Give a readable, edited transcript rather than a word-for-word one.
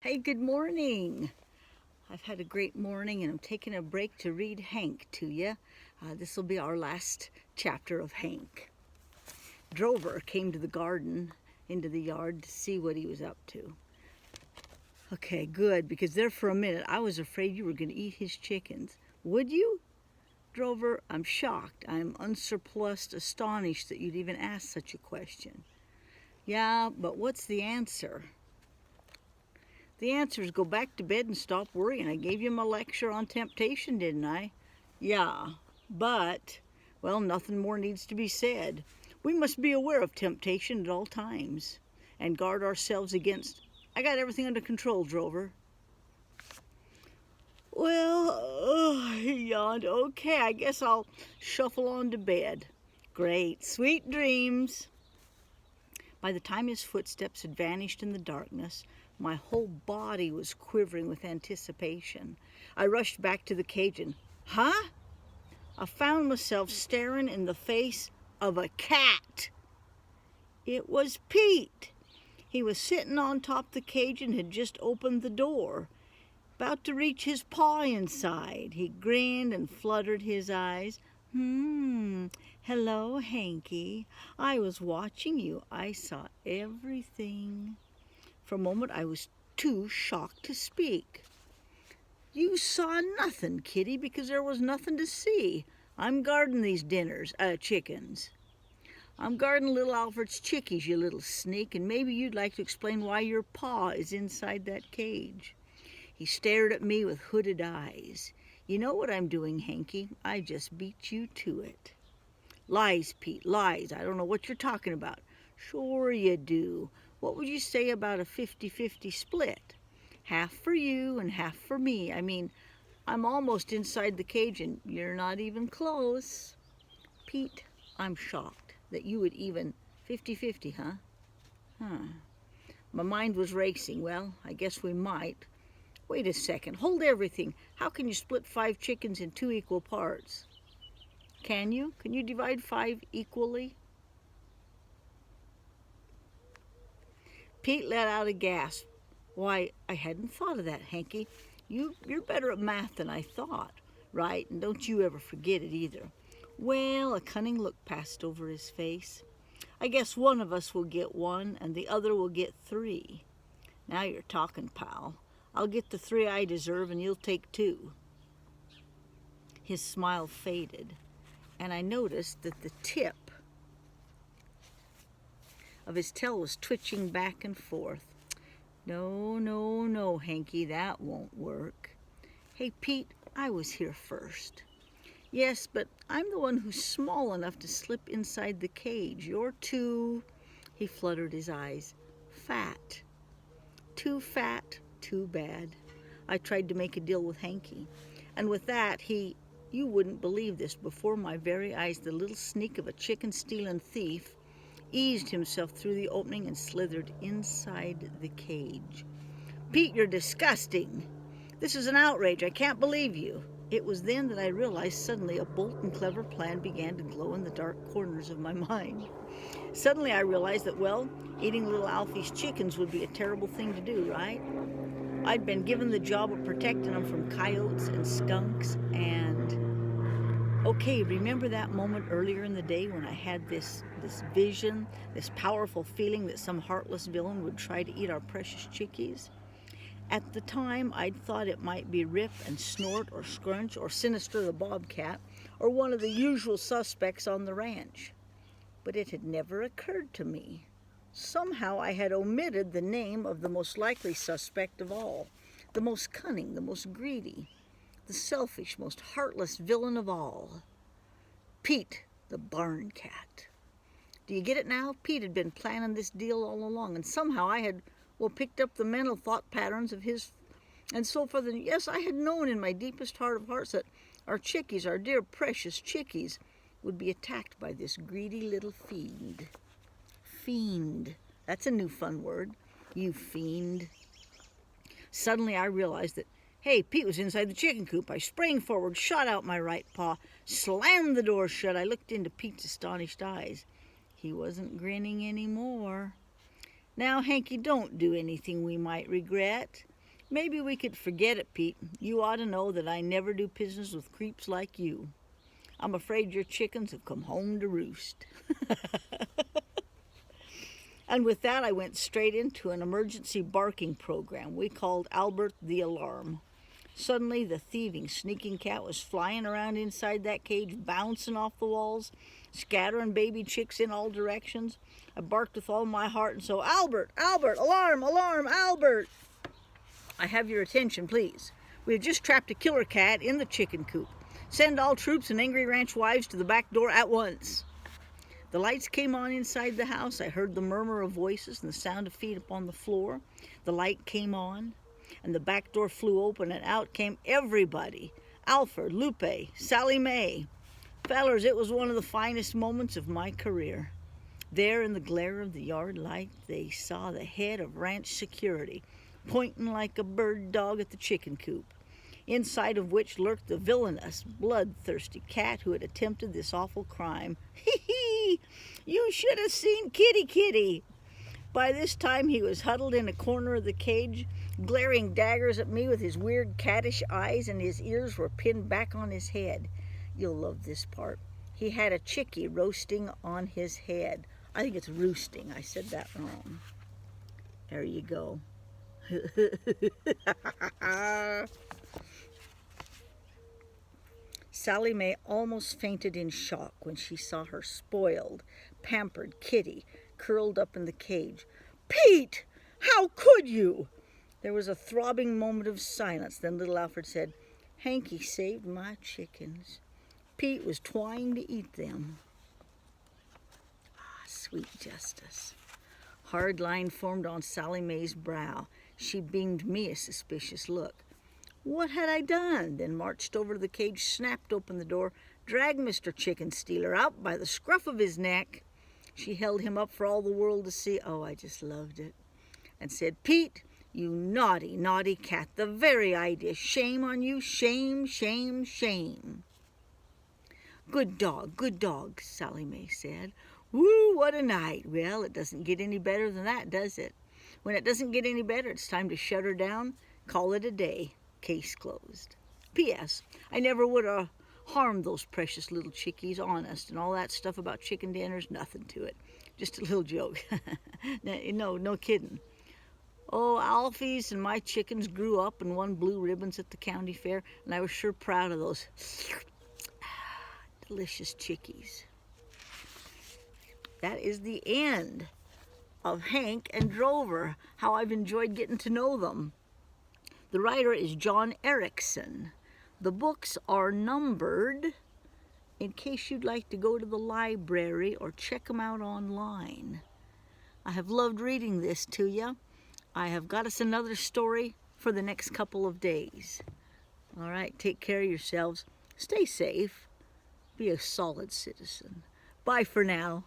Hey, good morning. I've had a great morning and I'm taking a break to read Hank to you. This will be our last chapter of Hank. Drover came to the garden, into the yard, to see what he was up to. Okay, good, because there for a minute I was afraid you were going to eat his chickens. Would you? Drover, I'm shocked. I'm unsurplussed, astonished that you'd even ask such a question. Yeah, but what's the answer? The answer is go back to bed and stop worrying. I gave you my lecture on temptation, didn't I? Yeah, but, well, nothing more needs to be said. We must be aware of temptation at all times and guard ourselves against. I got everything under control, Drover. Well, he yawned. Okay, I guess I'll shuffle on to bed. Great, sweet dreams. By the time his footsteps had vanished in the darkness, my whole body was quivering with anticipation. I rushed back to the cage and, I found myself staring in the face of a cat. It was Pete. He was sitting on top the cage and had just opened the door, about to reach his paw inside. He grinned and fluttered his eyes. Hello, Hanky. I was watching you. I saw everything. For a moment, I was too shocked to speak. You saw nothing, Kitty, because there was nothing to see. I'm guarding these chickens. I'm guarding little Alfred's chickies, you little sneak, and maybe you'd like to explain why your paw is inside that cage. He stared at me with hooded eyes. You know what I'm doing, Hanky? I just beat you to it. Lies, Pete, lies. I don't know what you're talking about. Sure you do. What would you say about a 50-50 split? Half for you and half for me. I mean, I'm almost inside the cage and you're not even close. Pete, I'm shocked that you would even 50-50, huh? My mind was racing. Well, I guess we might. Wait a second. Hold everything. How can you split 5 chickens in 2 equal parts? Can you? Can you divide 5 equally? Pete let out a gasp. Why, I hadn't thought of that, Hanky. You're better at math than I thought, right? And don't you ever forget it either. Well, a cunning look passed over his face. I guess one of us will get 1 and the other will get 3. Now you're talking, pal. I'll get the 3 I deserve and you'll take 2. His smile faded, and I noticed that the tip of his tail was twitching back and forth. No, Hanky, that won't work. Hey, Pete, I was here first. Yes, but I'm the one who's small enough to slip inside the cage. You're too, he fluttered his eyes, fat. Too fat, too bad. I tried to make a deal with Hanky, and with that, you wouldn't believe this, before my very eyes, the little sneak of a chicken-stealing thief eased himself through the opening and slithered inside the cage. Pete, you're disgusting. This is an outrage. I can't believe you. It was then that I realized suddenly a bold and clever plan began to glow in the dark corners of my mind. Suddenly I realized that, well, eating little Alfie's chickens would be a terrible thing to do, right? I'd been given the job of protecting them from coyotes and skunks and... Okay, remember that moment earlier in the day when I had this vision, this powerful feeling that some heartless villain would try to eat our precious chickies? At the time, I'd thought it might be Rip and Snort or Scrunch or Sinister the Bobcat or one of the usual suspects on the ranch. But it had never occurred to me. Somehow I had omitted the name of the most likely suspect of all, the most cunning, the most greedy, the selfish, most heartless villain of all. Pete, the barn cat. Do you get it now? Pete had been planning this deal all along, and somehow I had, picked up the mental thought patterns of his, and so forth. And yes, I had known in my deepest heart of hearts that our chickies, our dear precious chickies, would be attacked by this greedy little fiend. Fiend. That's a new fun word. You fiend. Suddenly I realized that, hey, Pete was inside the chicken coop. I sprang forward, shot out my right paw, slammed the door shut. I looked into Pete's astonished eyes. He wasn't grinning anymore. Now, Hanky, don't do anything we might regret. Maybe we could forget it, Pete. You ought to know that I never do business with creeps like you. I'm afraid your chickens have come home to roost. And with that, I went straight into an emergency barking program we called Albert the Alarm. Suddenly, the thieving, sneaking cat was flying around inside that cage, bouncing off the walls, scattering baby chicks in all directions. I barked with all my heart, and so, Albert, Albert, alarm, alarm, Albert! I have your attention, please. We have just trapped a killer cat in the chicken coop. Send all troops and angry ranch wives to the back door at once. The lights came on inside the house. I heard the murmur of voices and the sound of feet upon the floor. The light came on, and the back door flew open, and out came everybody. Alfred, Lupe, Sally Mae. Fellers, it was one of the finest moments of my career. There in the glare of the yard light, they saw the head of ranch security, pointing like a bird dog at the chicken coop, inside of which lurked the villainous, bloodthirsty cat who had attempted this awful crime. Hee hee! You should have seen Kitty Kitty! By this time he was huddled in a corner of the cage, glaring daggers at me with his weird cattish eyes, and his ears were pinned back on his head. You'll love this part. He had a chickie roasting on his head. I think it's roosting. I said that wrong. There you go. Sally Mae almost fainted in shock when she saw her spoiled, pampered kitty curled up in the cage. Pete! How could you? There was a throbbing moment of silence. Then little Alfred said, Hanky saved my chickens. Pete was trying to eat them. Ah, sweet justice. Hard line formed on Sally Mae's brow. She beamed me a suspicious look. What had I done? Then marched over to the cage, snapped open the door, dragged Mr. Chicken Stealer out by the scruff of his neck. She held him up for all the world to see. Oh, I just loved it. And said, Pete, you naughty, naughty cat, the very idea. Shame on you, shame, shame, shame. Good dog, Sally Mae said. Woo, what a night. Well, it doesn't get any better than that, does it? When it doesn't get any better, it's time to shut her down, call it a day. Case closed. P.S. I never would have harmed those precious little chickies, honest, and all that stuff about chicken dinners, nothing to it. Just a little joke. No kidding. Oh, Alfie's and my chickens grew up and won blue ribbons at the county fair, and I was sure proud of those delicious chickies. That is the end of Hank and Drover, how I've enjoyed getting to know them. The writer is John Erickson. The books are numbered in case you'd like to go to the library or check them out online. I have loved reading this to you. I have got us another story for the next couple of days. All right, take care of yourselves. Stay safe. Be a solid citizen. Bye for now.